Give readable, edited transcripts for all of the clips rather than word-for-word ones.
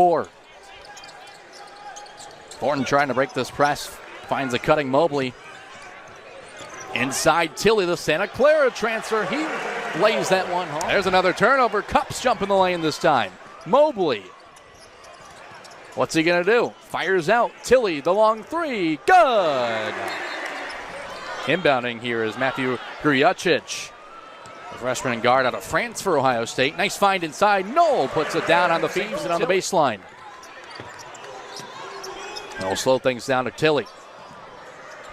4. Thornton trying to break this press. Finds a cutting Mobley. Inside Tilly, the Santa Clara transfer. He lays that one home. There's another turnover. Cups jump in the lane this time. Mobley. What's he going to do? Fires out. Tilly, the long 3. Good. Inbounding here is Matthew Grujacic. The freshman and guard out of France for Ohio State. Nice find inside. Knoll puts it down on the Thieves and on the baseline. They'll slow things down to Tilly.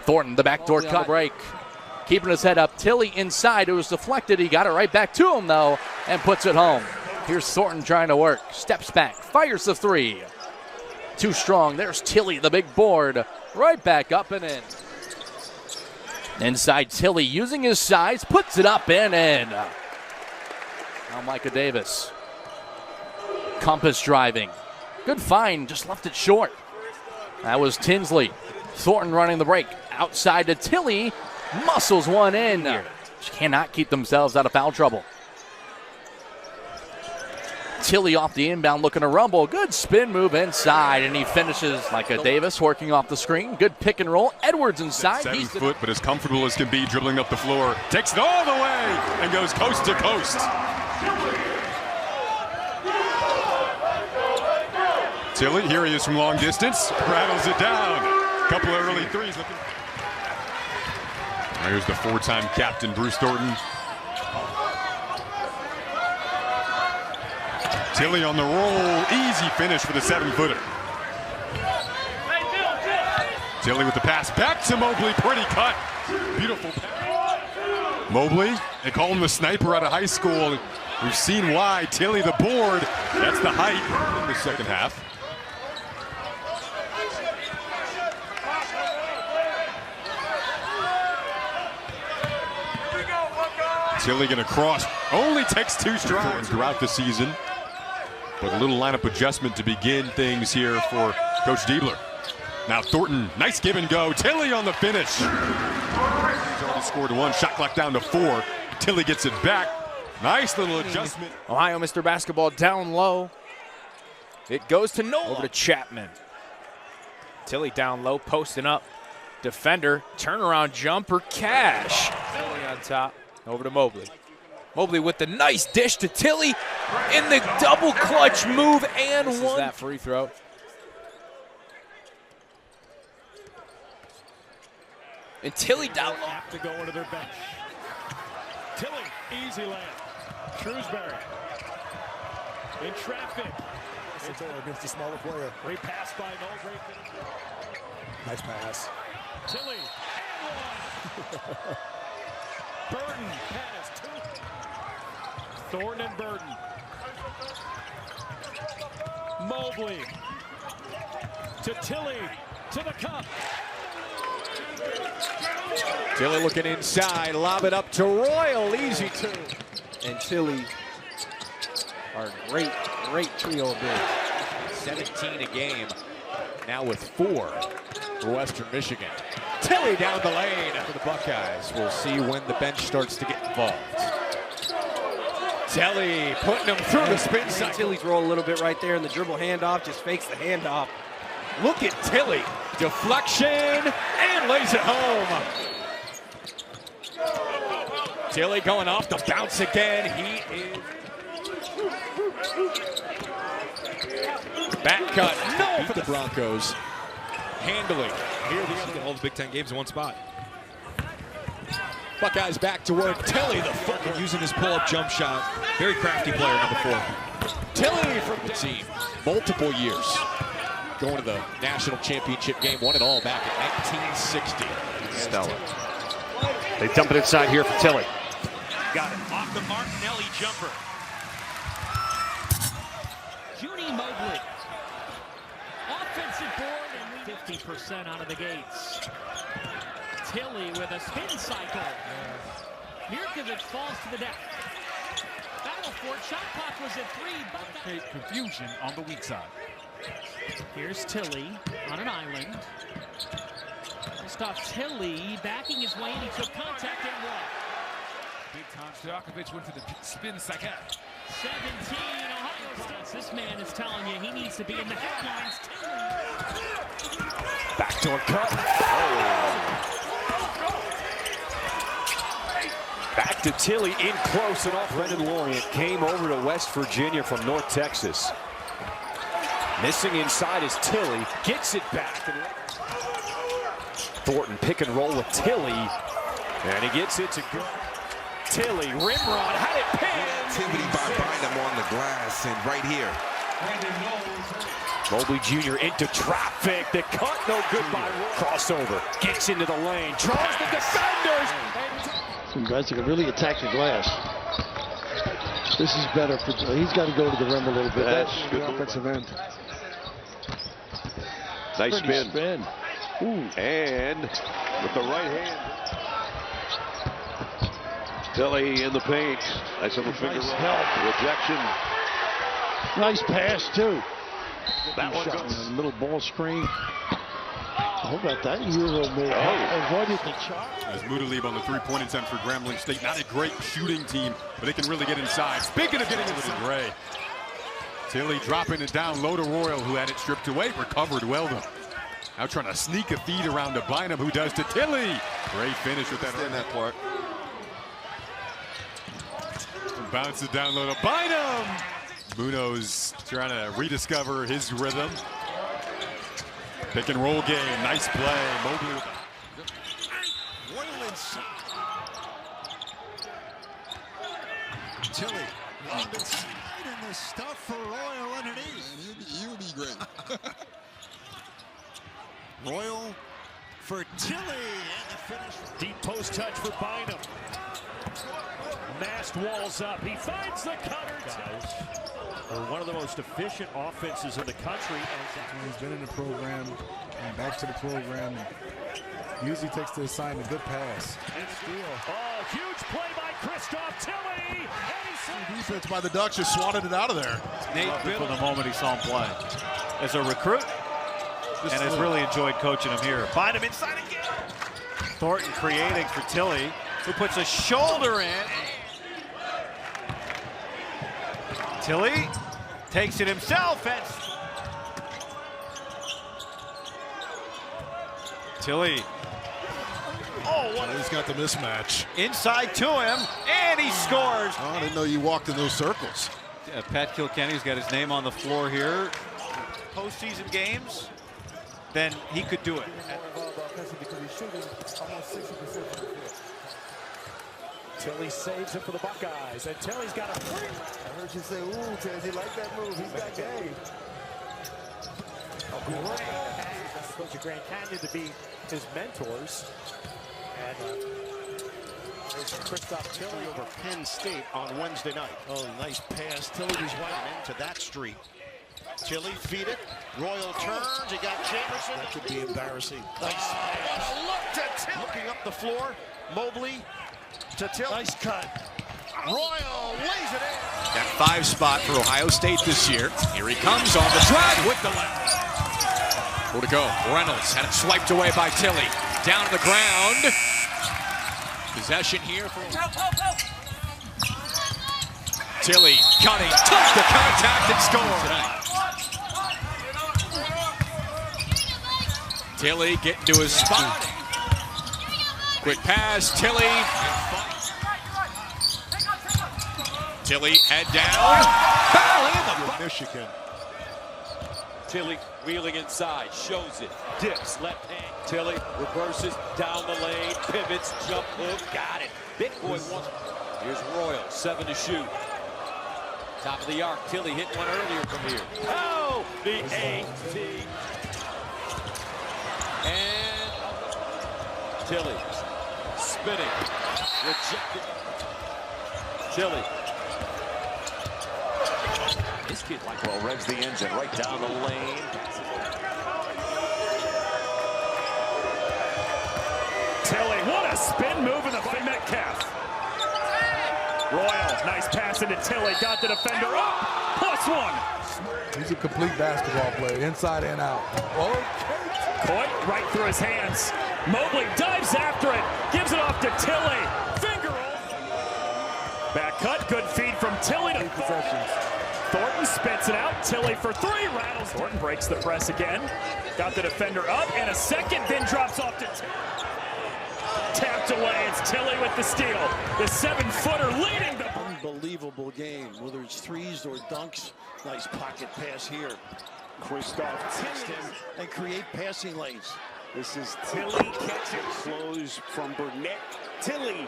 Thornton, the backdoor cut break. Keeping his head up. Tilly inside. It was deflected. He got it right back to him, though, and puts it home. Here's Thornton trying to work. Steps back. Fires the 3. Too strong. There's Tilly, the big board. Right back up and in. Inside Tilly, using his size, puts it up and in. Now Micah Davis. Compass driving. Good find, just left it short. That was Tinsley. Thornton running the break. Outside to Tilly. Muscles one in. Just cannot keep themselves out of foul trouble. Tilly off the inbound looking to rumble. Good spin move inside, and he finishes. Micah Davis working off the screen. Good pick and roll. Edwards inside. 7 foot, but as comfortable as can be dribbling up the floor. Takes it all the way and goes coast to coast. Tilly, here he is from long distance. Rattles it down. Couple of early threes. Here's the 4-time captain, Bruce Thornton. Tilly on the roll, easy finish for the 7-footer. Tilly with the pass back to Mobley, pretty cut. Beautiful pass. Mobley, they call him the sniper out of high school. We've seen why. Tilly the board, that's the height in the second half. Tilly gonna cross, only takes 2 strides throughout the season. But a little lineup adjustment to begin things here for Coach Diebler. Now Thornton, nice give and go. Tilly on the finish. He's already scored 1, shot clock down to 4. Tilly gets it back. Nice little adjustment. Ohio Mr. Basketball down low. It goes to Noah. Over to Chapman. Tilly down low, posting up. Defender, turnaround jumper, Cash. Tilly on top, over to Mobley. Mobley with the nice dish to Tilly in the double clutch move and this one. Is that free throw. And Tilly down low. Have to go into their bench. Tilly, easy layup. Shrewsbury in traffic. It's against the smaller player. Great pass by Noel. Great finish. Nice pass. Tilly and 1. Burton has 2. Thornton and Burton. Mobley to Tilly to the cup. Tilly looking inside, lob it up to Royal, easy 2. And Tilly are great trio of bigs. 17 a game, now with 4 for Western Michigan. Tilly down the lane for the Buckeyes. We'll see when the bench starts to get involved. Tilly putting him through the spin cycle. Tilly's roll a little bit right there, and the dribble handoff just fakes the handoff. Look at Tilly. Deflection and lays it home. Tilly going off the bounce again. He is back cut. No for the Broncos. Handling. Here they get all the Big Ten games in one spot. Buckeyes back to work. Tilly, the foot, using his pull-up jump shot. Very crafty player, number 4. Tilly from the team. Multiple years. Going to the national championship game. Won it all back in 1960. Stellar. They dump it inside here for Tilly. Got it. Off the Martinelli jumper. Judy Mobley. Offensive board and 50% out of the gates. Tilly with a spin cycle. Mirkovic falls to the deck. Battle for it. Shot clock was at 3. But create confusion on the weak side. Here's Tilly on an island. Christoph Tilly backing his way, and he took contact and walked. Big time. Stojakovic went to the spin cycle. 17, Ohio This man is telling you he needs to be in the headlines. Backdoor cut. Back to Tilly, in close and off. Brendan Lorient came over to West Virginia from North Texas. Missing inside is Tilly, gets it back. Thornton pick and roll with Tilly, and he gets it to go. Tilly, rim run, had it pinned. Activity by Bynum on the glass, and right here. Mobley Jr. into traffic. The cut, no good by Roy. Crossover, gets into the lane, draws the defenders. Some guys that can really attack the glass. This is better for. He's got to go to the rim a little bit. That's good offensive end. Nice spin. Ooh. And with the right hand. Tilly in the paint. Nice little finger roll. Rejection. Nice pass, too. That one goes goes. in the middle ball screen. How about that Euro move? Avoided the shot. As Mudalib on the three-point attempt for Grambling State. Not a great shooting team, but they can really get inside. Speaking of getting inside. Gray. Tilly dropping it down low to Royal, who had it stripped away. Recovered well, though. Now trying to sneak a feed around to Bynum, who does to Tilly. Great finish with that. In that part. Bounce it down low to Bynum. Munoz trying to rediscover his rhythm. Pick and roll game. Nice play. Mobley with the Tilly. On the side and the stuff for Royal underneath. He would be great. Royal for Tilly and the finish. Deep post touch for Bynum. Masked walls up. He finds the cutter. Guys are one of the most efficient offenses in the country. He's been in the program and back to the program. And usually takes the assignment. Good pass. And steal. Oh, huge play by Christoph Tilly. Defense by the Ducks just swatted it out of there. Nate from the moment he saw him play. As a recruit, and has really enjoyed coaching him here. Bynum inside again. Thornton creating for Tilly, who puts a shoulder in. Tilly takes it himself, and Tilly. Oh, what he's got the mismatch. Inside to him, and he scores. Oh, I didn't know you walked in those circles. Pat Kilkenny's got his name on the floor here. Postseason games, then he could do it. Tilly saves it for the Buckeyes, and Tilly's got a free. I heard you say, ooh, Tez, you like that move. He's got game. That's Coach of Grand Canyon to be his mentors. And there's Christoph Tilly over Penn State on Wednesday night. Oh, nice pass. Tilly was right into that street. Tilly feed it. Royal turns. He got Jamerson. That could be embarrassing. Nice. What a look to Tilly. Looking up the floor. Mobley to Tilly. Nice cut. Royal lays it in. That 5 spot for Ohio State this year. Here he comes on the drive with the left. Where to go? Reynolds had it swiped away by Tilly. Down to the ground. Possession here for Tilly. Cutting. Took the contact and scored. Tilly getting to his spot. Quick pass. Tilly. Tilly head down. Foul in the Michigan. Tilly wheeling inside, shows it, dips, left hand. Tilly reverses down the lane, pivots, jump hook, got it. Big boy wants. Here's Royal, 7 to shoot. Top of the arc, Tilly hit one earlier from here. Oh, the AT. And Tilly spinning, rejected. Tilly. This kid like well revs the engine right down the lane. Tilly, what a spin move in the by Metcalf. Royal, nice pass into Tilly, got the defender up, +1. He's a complete basketball player, inside and out. Okay. Coit right through his hands. Mobley dives after it, gives it off to Tilly. Finger roll. Back cut, good feed from Tilly to possessions. Thornton spits it out. Tilly for three. Rattles. Thornton breaks the press again. Got the defender up, and a second, then drops off to Tilly. Tapped away. It's Tilly with the steal. The 7-footer leading the... Unbelievable game, whether it's threes or dunks. Nice pocket pass here. Christoph Tilly and create passing lanes. This is Tilly catching. Close from Burnett. Tilly.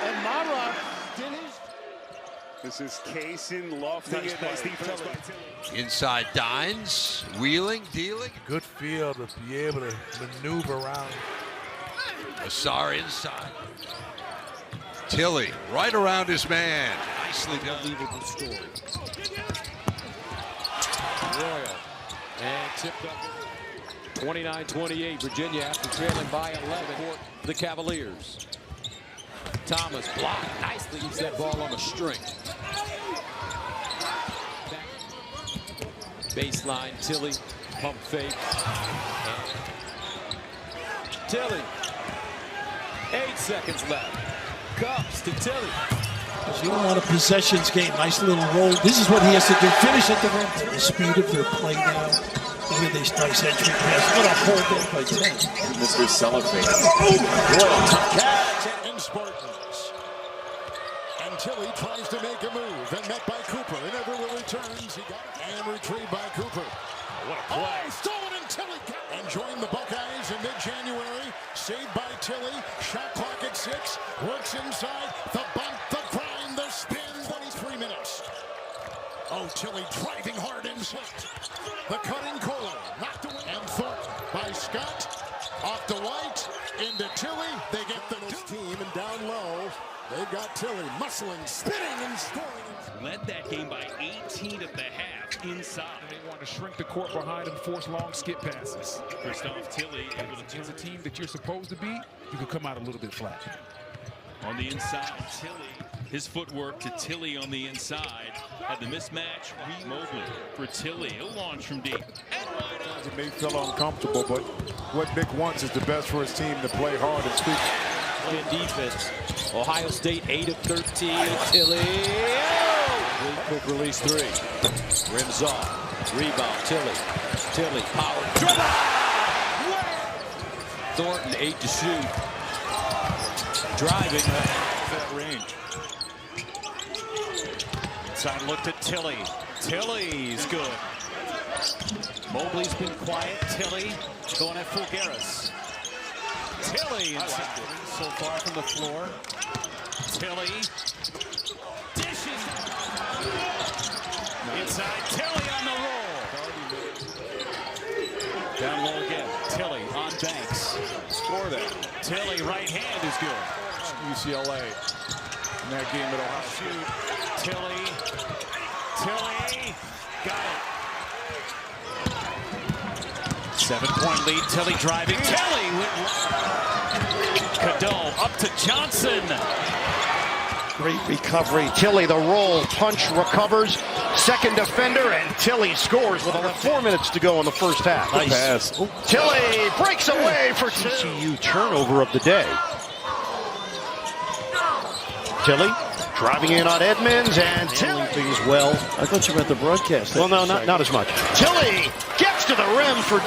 And Mara did his. This is Kaysen lofting it. Nice defense by Tilly. Inside Dines, wheeling, dealing. Good feel to be able to maneuver around. Asar inside. Tilly right around his man. Nicely done. Unbelievable story. Royal. And tipped up. 29-28. Virginia after trailing by 11 for the Cavaliers. Thomas blocked nicely. Keeps that ball on the string. Baseline, Tilly, pump fake. And Tilly. 8 seconds left. Cups to Tilly. You don't want a possessions game. Nice little roll. This is what he has to do. Finish at the rim. The speed of their play now. Look at this nice entry pass. What a hold there by 10. Mr. Cellophane. Catch and Spartans. And Tilly tries to make a move and met by Cooper. And everywhere returns, he got it. And retrieved by Cooper. What a play. Oh, stolen and Tilly. And joined the Buckeyes in mid-January. Saved by Tilly. Shot clock at 6. Works inside. The bump, the grind, the spin. 23 minutes. Oh, Tilly driving hard inside. The cutting Kohler. Knocked away. And Thornton by Scott. Off to White. Into Tilly. They get the team and down low. They've got Tilly muscling, spinning, and scoring. Led that game by 18 at the half inside. They want to shrink the court behind and force long skip passes. Christoph Tilly able to As a team that you're supposed to beat, you can come out a little bit flat. on the inside. Tilly, his footwork to Tilly on the inside. Had the mismatch. Mobley for Tilly. He'll launch from deep. It may feel uncomfortable, but what Nick wants is the best for his team to play hard and speak. In defense. Ohio State 8 of 13. Tilly. Oh! Quick release 3. Rims off. Rebound. Tilly. Tilly. Power. Dribble! Thornton 8 to shoot. Driving that range. Inside look to Tilly. Tilly's good. Mobley's been quiet. Tilly going at Fulgaris. Tilly inside. So far from the floor. Tilly. Dishes. Inside. Tilly on the roll. Down low again. Tilly on Banks. Score that. Tilly right hand is good. UCLA in that game at Ohio. Shoot. Tilly. Tilly. Got it. 7-point lead. Tilly driving. Tilly with Cadeau up to Johnson. Great recovery. Tilly the roll. Punch recovers. Second defender, and Tilly scores with only 4 minutes to go in the first half. Nice pass. Tilly breaks away for TCU turnover of the day. Tilly driving in on Edmonds, and Tilly things well. I thought you meant the broadcast. Well, no, not as much. Tilly gets to the rim for